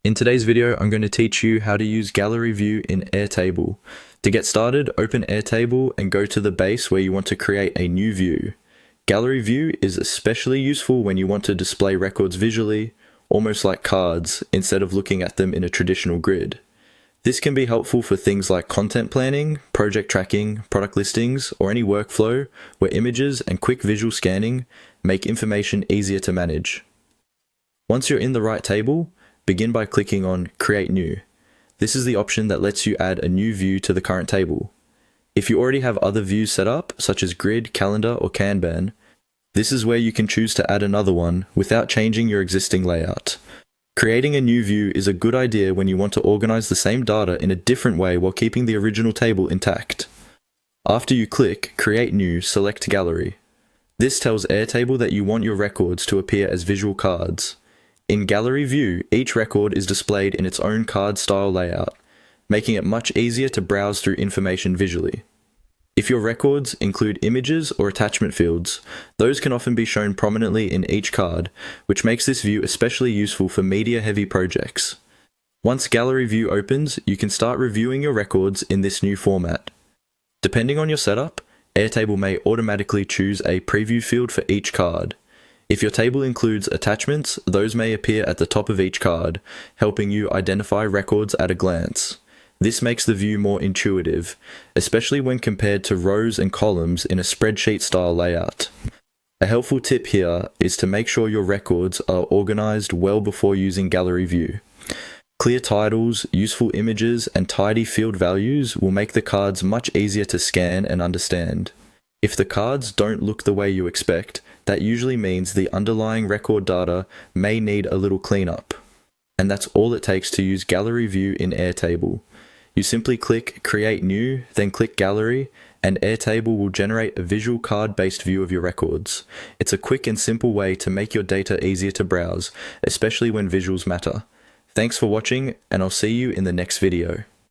In today's video, I'm going to teach you how to use Gallery View in Airtable. To get started, open Airtable and go to the base where you want to create a new view. Gallery View is especially useful when you want to display records visually, almost like cards, instead of looking at them in a traditional grid. This can be helpful for things like content planning, project tracking, product listings, or any workflow where images and quick visual scanning make information easier to manage. Once you're in the right table, begin by clicking on Create New. This is the option that lets you add a new view to the current table. If you already have other views set up, such as Grid, Calendar, or Kanban, this is where you can choose to add another one without changing your existing layout. Creating a new view is a good idea when you want to organize the same data in a different way while keeping the original table intact. After you click Create New, select Gallery. This tells Airtable that you want your records to appear as visual cards. In Gallery View, each record is displayed in its own card-style layout, making it much easier to browse through information visually. If your records include images or attachment fields, those can often be shown prominently in each card, which makes this view especially useful for media-heavy projects. Once Gallery View opens, you can start reviewing your records in this new format. Depending on your setup, Airtable may automatically choose a preview field for each card. If your table includes attachments, those may appear at the top of each card, helping you identify records at a glance. This makes the view more intuitive, especially when compared to rows and columns in a spreadsheet-style layout. A helpful tip here is to make sure your records are organized well before using Gallery View. Clear titles, useful images, and tidy field values will make the cards much easier to scan and understand. If the cards don't look the way you expect, that usually means the underlying record data may need a little cleanup. And that's all it takes to use Gallery View in Airtable. You simply click Create New, then click Gallery, and Airtable will generate a visual card-based view of your records. It's a quick and simple way to make your data easier to browse, especially when visuals matter. Thanks for watching, and I'll see you in the next video.